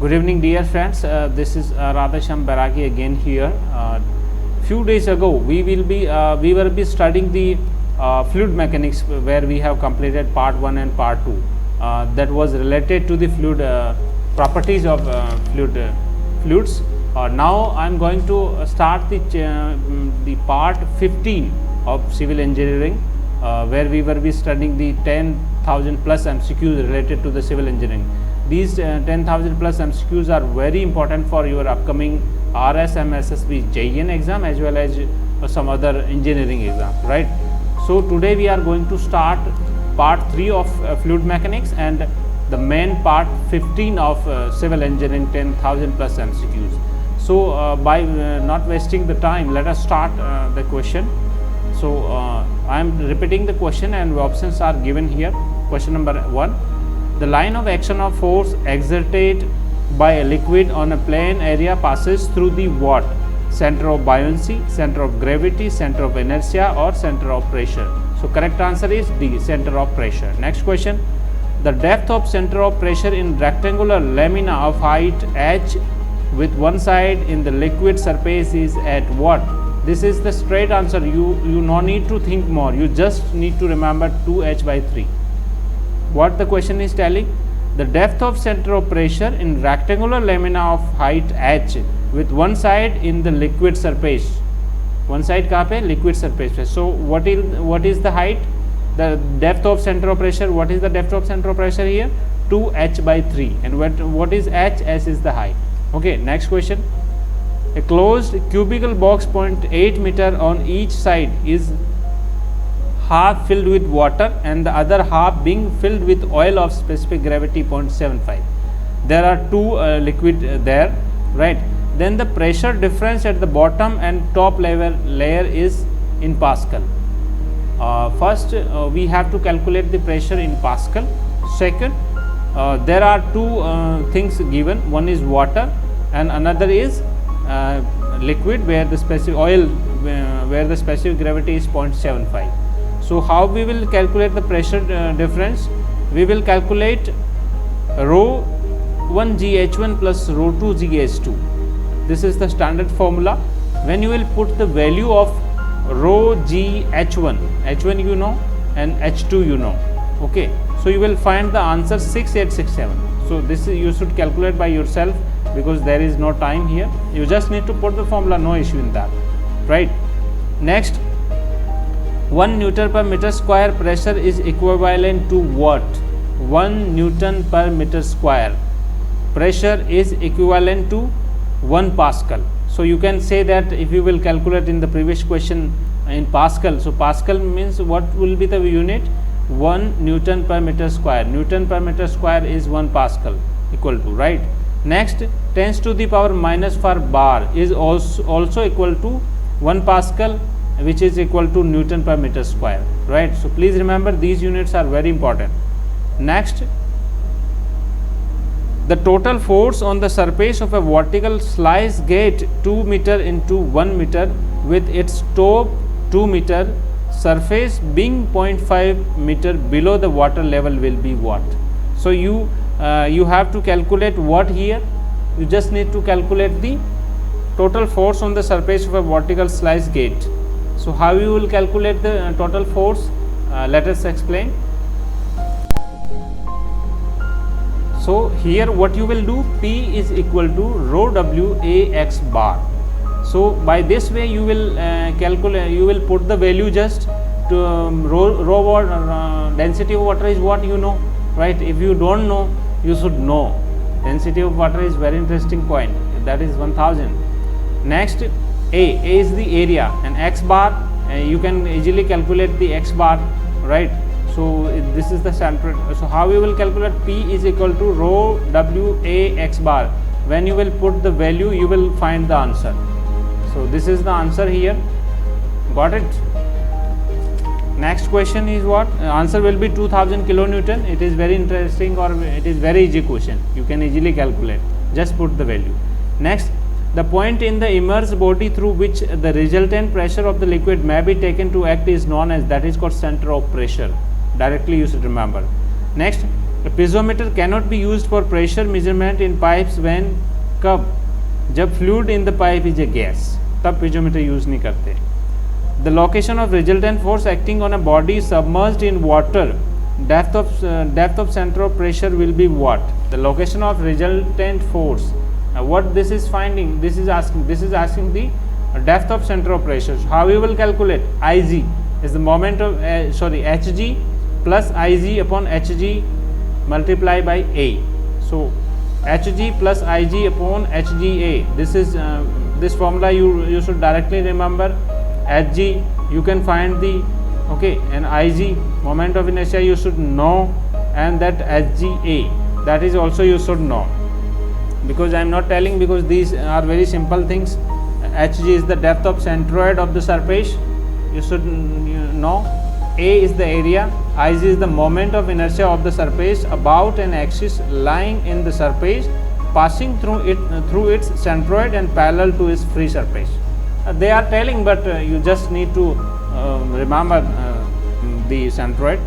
Good evening, dear friends. This is Radhasham Baragi again here. Few days ago, we will be studying the fluid mechanics, where we have completed part 1 and part 2. That was related to the fluid properties of fluids. Now I am going to start the part 15 of civil engineering, where we will be studying the 10,000 plus MCQs related to the civil engineering. These 10,000 plus MCQs are very important for your upcoming RSMSSB JEN exam as well as some other engineering exam, right? So today we are going to start part 3 of fluid mechanics and the main part 15 of civil engineering 10,000 plus MCQs. So by not wasting the time, let us start the question. So I am repeating the question and options are given here. Question number 1. The line of action of force exerted by a liquid on a plane area passes through the what? Center of buoyancy, center of gravity, center of inertia or center of pressure. So correct answer is D, center of pressure. Next question. The depth of center of pressure in rectangular lamina of height h with one side in the liquid surface is at what? This is the straight answer. You no need to think more. You just need to remember 2h by 3. What the question is telling? The depth of center of pressure in rectangular lamina of height h with one side in the liquid surface. One side कहाँ पे? Liquid surface पे. So what is the height? The depth of center of pressure. What is the depth of center of pressure here? 2h by 3. And what is h? S is the height. Okay. Next question. A closed cubical box 0.8 meter on each side is half filled with water and the other half being filled with oil of specific gravity 0.75. There are two liquid there, right? Then the pressure difference at the bottom and top layer is in Pascal. First we have to calculate the pressure in Pascal. Second, there are two things given. One is water and another is liquid where the specific oil where the specific gravity is 0.75. So how we will calculate the pressure difference? We will calculate rho 1 GH1 plus rho 2 GH2. This is the standard formula. When you will put the value of rho GH1, H1 you know and H2 you know. Okay. So you will find the answer 6867. So this is, you should calculate by yourself because there is no time here. You just need to put the formula, no issue in that, right? Next. 1 Newton per meter square pressure is equivalent to what? 1 Newton per meter square pressure is equivalent to 1 Pascal. So you can say that if you will calculate in the previous question in Pascal. So Pascal means what will be the unit? 1 Newton per meter square. Newton per meter square is 1 Pascal equal to, right? Next, 10 to the power minus for bar is also equal to 1 Pascal, which is equal to Newton per meter square, right? So please remember these units are very important. Next, the total force on the surface of a vertical slice gate 2 meter into 1 meter with its top 2 meter surface being 0.5 meter below the water level will be what? So you have to calculate what here? You just need to calculate the total force on the surface of a vertical slice gate. So how you will calculate the total force? Let us explain. So here what you will do? P is equal to rho W A x bar. So by this way you will calculate. You will put the value just to rho water density of water is what you know, right? If you don't know, you should know. Density of water is very interesting point. That is 1000. Next. A is the area and x bar you can easily calculate the x bar, right? So this is the standard. So how you will calculate? P is equal to rho W A x bar. When you will put the value you will find the answer. So this is the answer here. Got it? Next question is what? Answer will be 2000 kilonewton. It is very interesting or it is very easy question. You can easily calculate. Just put the value. Next. The point in the immersed body through which the resultant pressure of the liquid may be taken to act is known as, that is called center of pressure. Directly you should remember. Next, A piezometer cannot be used for pressure measurement in pipes when कब जब fluid in the pipe is a gas, तब piezometer use नहीं करते. The location of resultant force acting on a body submerged in water, depth of center of pressure will be what? The location of resultant force. What this is finding? This is asking the depth of center of pressure. So how you will calculate? Ig is the moment of Hg plus Ig upon Hg multiply by A. So Hg plus Ig upon Hga. This is this formula you should directly remember. Hg you can find the and Ig moment of inertia you should know, and that Hga that is also you should know, because I am not telling because these are very simple things. Hg is the depth of centroid of the surface, you should know. A is the area, Ig is the moment of inertia of the surface about an axis lying in the surface, passing through its centroid and parallel to its free surface. They are telling, but you just need to remember the centroid.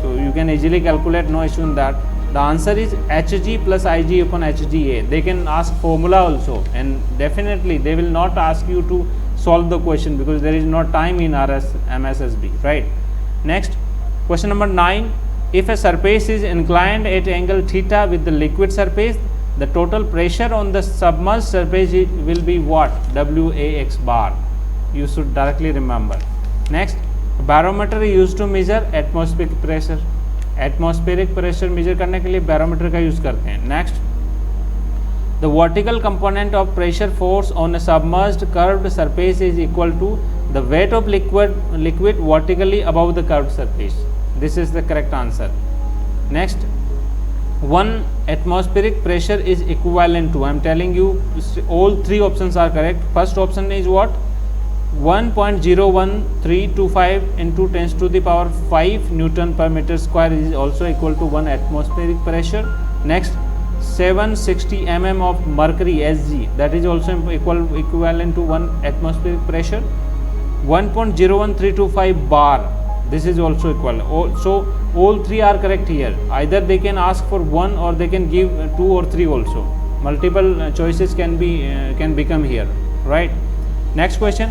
So you can easily calculate, no issue in that. The answer is Hg plus Ig upon Hga. They can ask formula also, and definitely they will not ask you to solve the question because there is no time in MSSB, right? Next, question number 9. If a surface is inclined at angle theta with the liquid surface, the total pressure on the submerged surface will be what? WAX bar. You should directly remember. Next, barometer is used to measure atmospheric pressure. Atmospheric pressure measure करने के लिए barometer का use करते हैं. Next, the vertical component of pressure force on a submerged curved surface is equal to the weight of liquid vertically above the curved surface. This is the correct answer. Next, 1 atmospheric pressure is equivalent to, I am telling you all 3 options are correct. First option is what? 1.01325 into 10 to the power 5 Newton per meter square is also equal to 1 atmospheric pressure. Next, 760 mm of mercury Sg, that is also equivalent to 1 atmospheric pressure. 1.01325 bar, this is also equal. So all 3 are correct here. Either they can ask for 1 or they can give 2 or 3 also. Multiple choices can become here, right? Next question.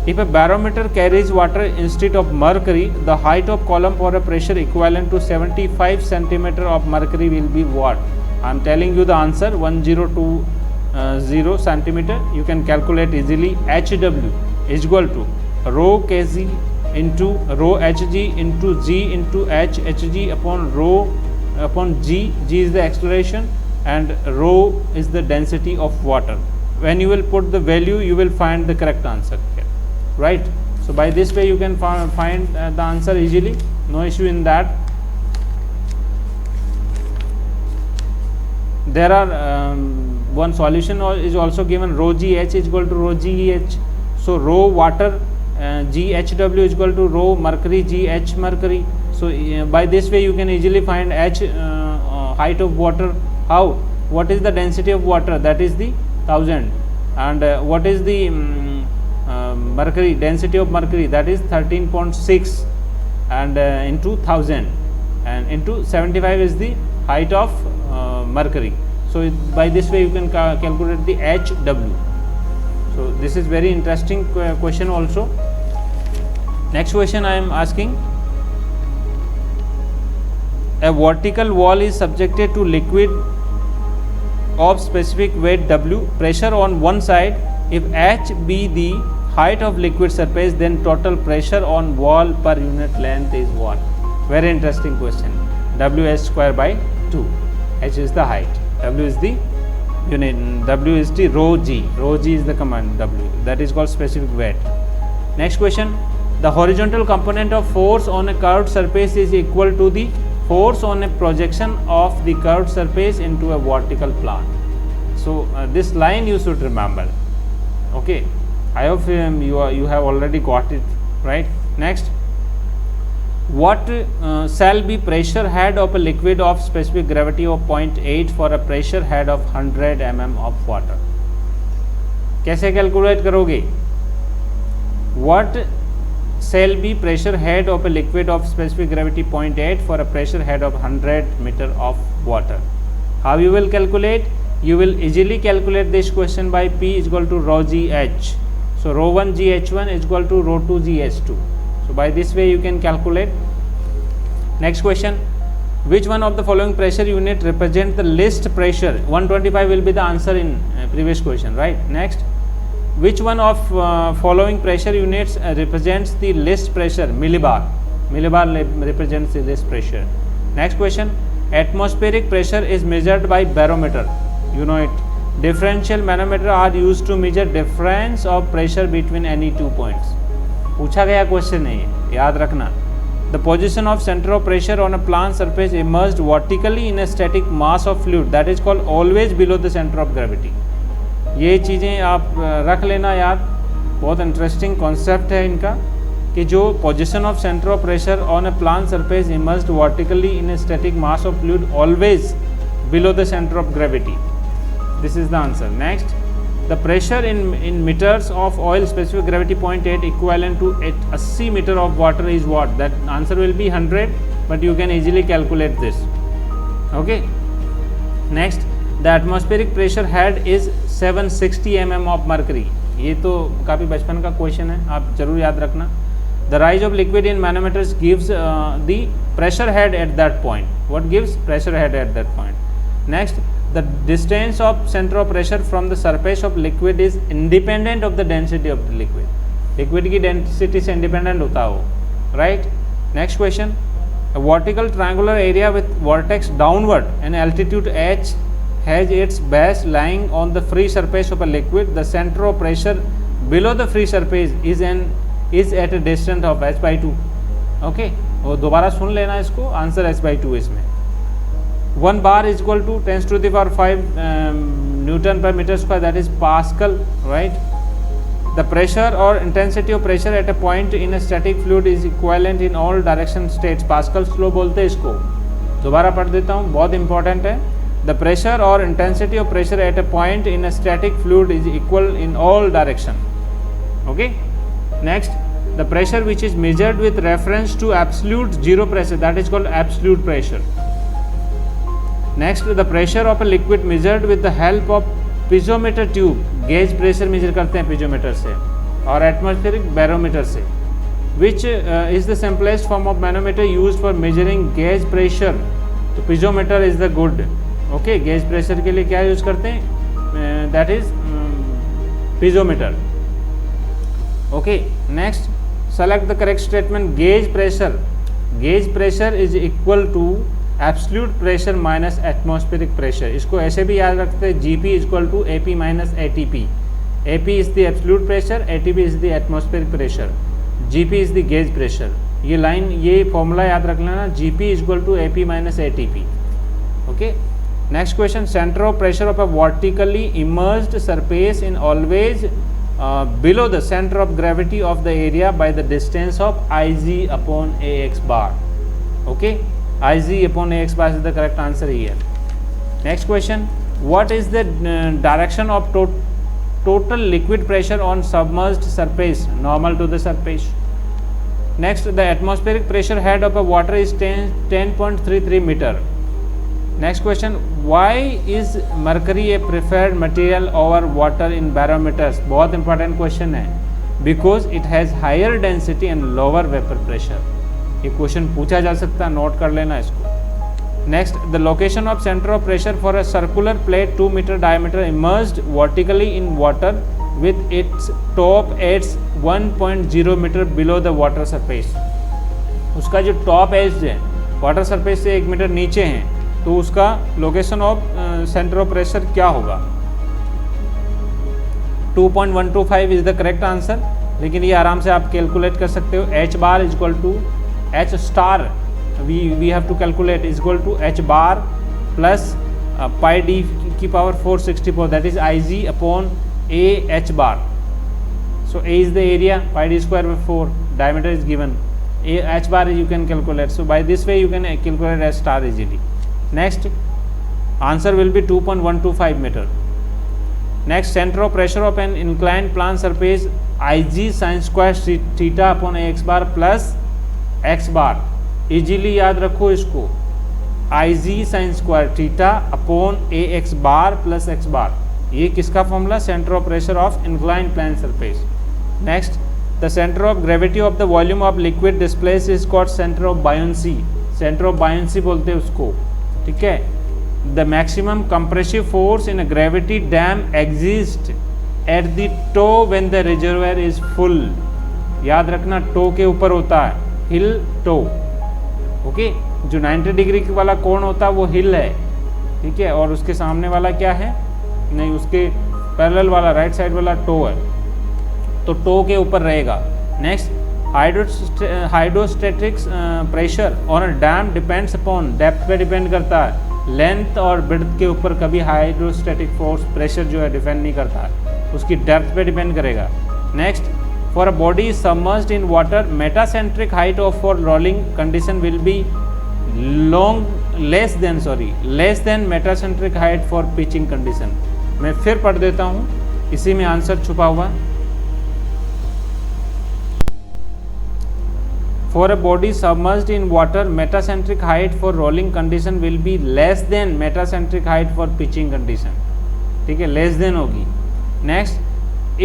If a barometer carries water instead of mercury, the height of column for a pressure equivalent to 75 centimeter of mercury will be what? I am telling you the answer, 1020 centimeter. You can calculate easily. HW is equal to rho kg into rho hg into g into h hg upon rho upon g. G is the acceleration and rho is the density of water. When you will put the value, you will find the correct answer here, right? So by this way you can find the answer easily, no issue in that. There are one solution is also given, rho gh is equal to rho geh. So rho water GHW is equal to rho mercury GH mercury. So by this way you can easily find H height of water. How? What is the density of water? That is the 1000. And what is the mercury density of mercury? That is 13.6 and into 1000 and into 75 is the height of mercury. So by this way you can calculate the HW. So this is very interesting question also. Next question I am asking. A vertical wall is subjected to liquid of specific weight W, pressure on one side. If H be the height of liquid surface, then total pressure on wall per unit length is what? Very interesting question. WH square by 2. H is the height, W is the unit, W is the rho G. Rho G is the command W. That is called specific weight. Next question. The horizontal component of force on a curved surface is equal to the force on a projection of the curved surface into a vertical plane. So this line you should remember. Okay, I hope you have already got it, right? Next, what shall be pressure head of a liquid of specific gravity of 0.8 for a pressure head of 100 mm of water? कैसे calculate करोगे? What shall be pressure head of a liquid of specific gravity 0.8 for a pressure head of 100 meter of water. How you will calculate? You will easily calculate this question by P is equal to rho g h. So rho 1 g h1 is equal to rho 2 g h2. So by this way you can calculate. Next question, which one of the following pressure unit represent the least pressure? 125 will be the answer in previous question, right? Next, which one of following pressure units represents the least pressure? Millibar. Millibar represents the least pressure. Next question, atmospheric pressure is measured by barometer. You know it. Differential manometer are used to measure difference of pressure between any two points. पूछा गया question है, याद रखना. The position of center of pressure on a plane surface immersed vertically in a static mass of fluid that is called always below the center of gravity. ये चीज़ें आप रख लेना याद. बहुत इंटरेस्टिंग कॉन्सेप्ट है इनका कि जो position of centre of pressure on a plane surface immersed vertically in a static mass of fluid always below the centre of gravity. This is the answer. Next, the pressure in metres of oil specific gravity 0.8 equivalent to 80 metre of water is what? That answer will be 100, but you can easily calculate this. Okay. Next, the atmospheric pressure head is 760 mm of mercury. ये तो काफ़ी बचपन का question है, आप जरूर याद रखना. The rise of liquid in manometers gives the pressure head at that point. What gives? Pressure head at that point. Next, the distance of centre of pressure from the surface of liquid is independent of the density of the liquid. Liquid की density से independent होता हो, right? Next question, a vertical triangular area with vertex downward and altitude h has its base lying on the free surface of a liquid. The center of pressure below the free surface is at a distance of h/2. Okay, वो दोबारा सुन लेना इसको. Answer h/2 इसमें. 1 bar is equal to 10 to the power 5 Newton per meter square, that is Pascal, right? The pressure or intensity of pressure at a point in a static fluid is equivalent in all direction states. Pascal's law बोलते हैं इसको. दोबारा पढ़ देता हूँ, बहुत important है. The pressure or intensity of pressure at a point in a static fluid is equal in all direction. Okay. Next, the pressure which is measured with reference to absolute zero pressure, that is called absolute pressure. Next, the pressure of a liquid measured with the help of piezometer tube. Gauge pressure measure करते हैं piezometer से और atmospheric barometer से. Which is the simplest form of manometer used for measuring gauge pressure? तो piezometer is the good. Okay, gauge pressure के लिए क्या use करते हैं? That is piezometer. Okay. Next, select the correct statement. Gauge pressure is equal to absolute pressure minus atmospheric pressure. इसको ऐसे भी याद रखते हैं, GP is equal to AP minus ATP. AP is the absolute pressure, ATP is the atmospheric pressure, GP is the gauge pressure. ये line, ये formula याद रख लेना, GP is equal to AP minus ATP. Okay. Next question, center of pressure of a vertically immersed surface in always below the center of gravity of the area by the distance of Ig upon Ax bar. Okay, Ig upon Ax bar is the correct answer here. Next question, what is the direction of total liquid pressure on submerged surface normal to the surface? Next, the atmospheric pressure head of a water is 10.33 meter. Next question, why is mercury a preferred material over water in barometers? बहुत important question है. Because it has higher density and lower vapor pressure. ये question पूछा जा सकता है, note कर लेना इसको. Next, the location of center of pressure for a circular plate 2 meter diameter immersed vertically in water with its top edge 1.0 meter below the water surface. उसका जो टॉप एज है वाटर सरफेस से 1 metre नीचे है, तो उसका location of centre of pressure क्या होगा? 2.125 इज द करेक्ट आंसर. लेकिन ये आराम से आप कैलकुलेट कर सकते हो. H bar is equal to H star, we have to calculate, is equal to H bar plus pi D की power 464, that is I G upon A H bar. So A is the area, pi D square में 4, diameter is given, A H bar you can calculate. So by this way you can calculate H star easily. Next, answer will be 2.125 meter. Next centre of pressure of an inclined plane surface IG sin square theta upon AX bar plus X bar. Easily याद रखो इसको, IG sin square theta upon AX bar plus X bar, ये किसका formula, centre of pressure of inclined plane surface. Next the centre of gravity of the volume of liquid displace is called centre of buoyancy, centre of buoyancy बोलते हैं उसको, ठीक है। The maximum compressive force in a gravity dam exist at the toe when the reservoir is full, याद रखना to के ऊपर होता है, हिल टो, ओके। जो 90 डिग्री वाला कोण होता है वो हिल है, ठीक है, और उसके सामने वाला क्या है, नहीं उसके पैरेलल वाला राइट साइड वाला टो है, तो टो के ऊपर रहेगा। Next hydrostatics pressure on a dam depends upon, depth पे डिपेंड करता है, लेंथ और ब्रेड्थ के ऊपर कभी हाइड्रोस्टैटिक फोर्स प्रेशर जो है डिपेंड नहीं करता है, उसकी डेप्थ पे डिपेंड करेगा। Next for a body submerged in water metacentric height of for rolling condition will be less than metacentric height for pitching condition. मैं फिर पढ़ देता हूँ, इसी में आंसर छुपा हुआ। For a body submerged in water, metacentric height for rolling condition will be less than metacentric height for pitching condition, ठीक है, less than होगी। Next,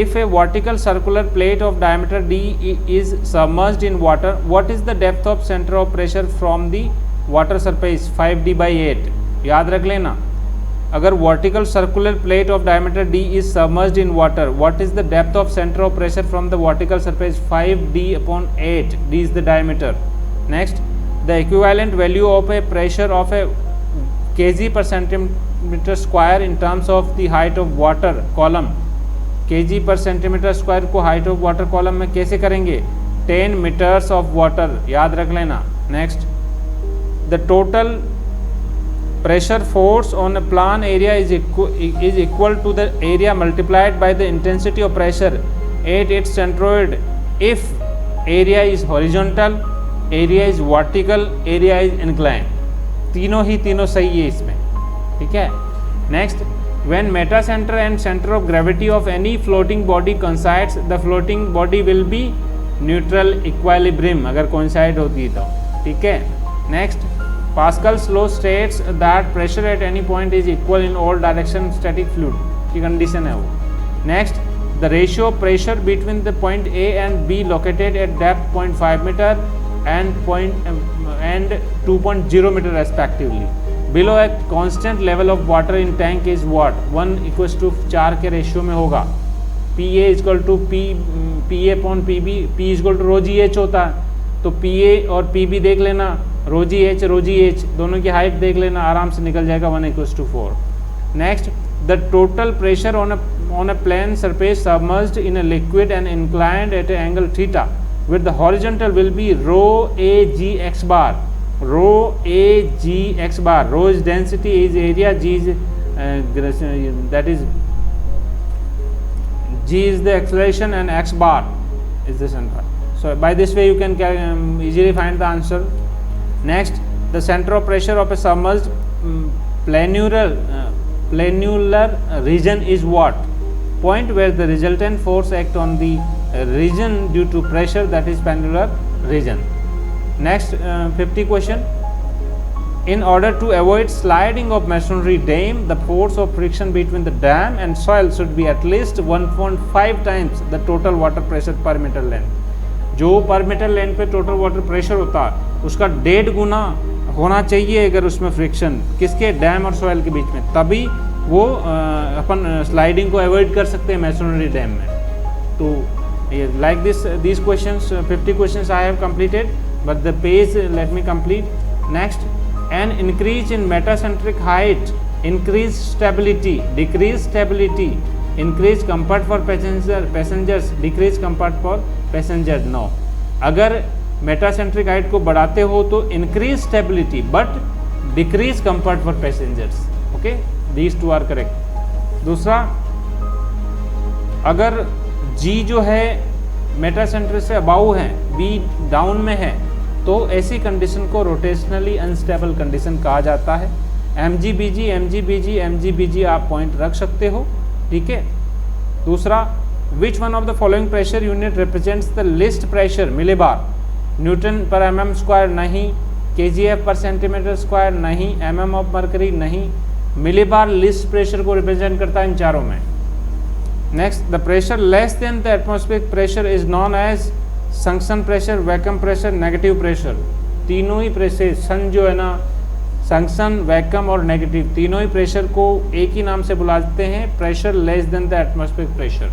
if a vertical circular plate of diameter d is submerged in water, what is the depth of center of pressure from the water surface? 5d/8, याद रख लेना। अगर vertical circular plate of diameter d is submerged in water, what is the depth of centre of pressure from the vertical surface? 5d/8, d is the diameter. Next the equivalent value of A pressure of A kg per centimeter square in terms of the height of water column, kg per centimeter square को height of water column में कैसे करेंगे? 10 meters of water, याद रख लेना। Next the total pressure force on a plan area is equal to the area multiplied by the intensity of pressure at its centroid if area is horizontal, area is vertical, area is inclined। तीनों सही है इसमें, ठीक है। Next when metacenter and center of gravity of any floating body coincides, the floating body will be neutral equilibrium, अगर coincide होती है तो, ठीक है। Next Pascal's law states that pressure at any point is equal in all direction static fluid की condition है वो। Next the ratio of pressure between the point A and B located at depth 0.5 meter and 2.0 meter respectively below a constant level of water in tank is what? 1:4 के ratio में होगा। PA = PA/PB, P = ρgh होता है, तो PA और PB देख लेना, ρgh दोनों की हाइट देख लेना, आराम से निकल जाएगा 1:4। Next the total pressure on a plane surface submerged in a liquid and inclined at angle theta with the horizontal will be ρAgx bar, ρAgx bar. Rho is density, is area, G is the acceleration and x bar is the center. So by this way you can easily find the answer. Next, the center of pressure of a submerged planular region is what? Point where the resultant force act on the region due to pressure, that is planular region. Next, 50 question. In order to avoid sliding of masonry dam, the force of friction between the dam and soil should be at least 1.5 times the total water pressure per meter length. जो पर metre length पे total water pressure होता है उसका 1.5 गुना होना चाहिए अगर उसमें फ्रिक्शन किसके, डैम और सॉइल के बीच में, तभी वो अपन स्लाइडिंग को अवॉइड कर सकते हैं मैसोनरी डैम में। तो like this questions 50 questions I have completed, but the page let me complete. Next, an increase in metacentric height increase stability, decrease stability, increase comfort for passengers, decrease comfort for passengers। no, अगर metacentric height को बढ़ाते हो तो increase stability but decrease comfort for passengers। okay, these two are correct। दूसरा, अगर G जो है metacentric से अबाउ है, B डाउन में है, तो ऐसी कंडीशन को रोटेशनली अनस्टेबल कंडीशन कहा जाता है। MGBG आप पॉइंट रख सकते हो। ठीक है। दूसरा, which one of the following pressure unit represents the least pressure millibar, Newton per mm square नहीं, केजीएफ पर सेंटीमीटर स्क्वायर नहीं, एमएम ऑफ मरकरी नहीं, मिलीबार लिस्ट प्रेशर को रिप्रेजेंट करता है इन चारों में। Next, the pressure less than the atmospheric pressure is known as suction pressure, vacuum pressure, negative pressure. तीनों ही प्रेशर, सन जो है ना, संक्शन, वैक्यूम और नेगेटिव, तीनों ही प्रेशर को एक ही नाम से बुलाते हैं, pressure less than the atmospheric pressure.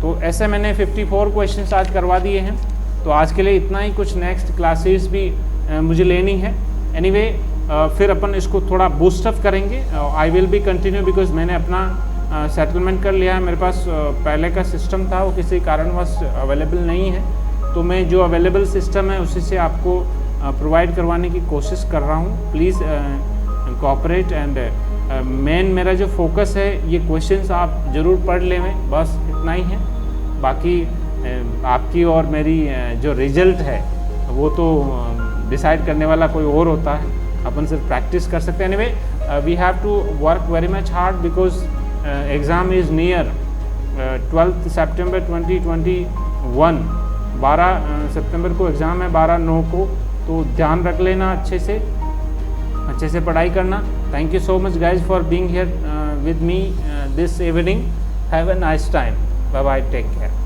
तो ऐसे मैंने 54 क्वेश्चंस आज करवा दिए हैं। तो आज के लिए इतना ही, कुछ नेक्स्ट क्लासेस भी मुझे लेनी है। एनीवे फिर अपन इसको थोड़ा बूस्टअप करेंगे। I will be continue because मैंने अपना सेटलमेंट कर लिया है। मेरे पास पहले का सिस्टम था, वो किसी कारणवश अवेलेबल नहीं है, तो मैं जो अवेलेबल सिस्टम है उसी से आपको प्रोवाइड करवाने की कोशिश कर रहा हूँ। प्लीज़ कोऑपरेट एंड मेन मेरा जो फोकस है, ये क्वेश्चंस आप ज़रूर पढ़ लें, बस इतना ही है। बाकी आपकी और मेरी जो रिजल्ट है वो तो डिसाइड करने वाला कोई और होता है, अपन सिर्फ प्रैक्टिस कर सकते हैं। Anyway we have to work very much hard because exam is near. 12 सितंबर 2021, 12 सितंबर को एग्ज़ाम है, 12/9 को, तो ध्यान रख लेना, अच्छे से पढ़ाई करना। Thank you so much guys for being here with me this evening. Have a nice time. Bye bye, take care.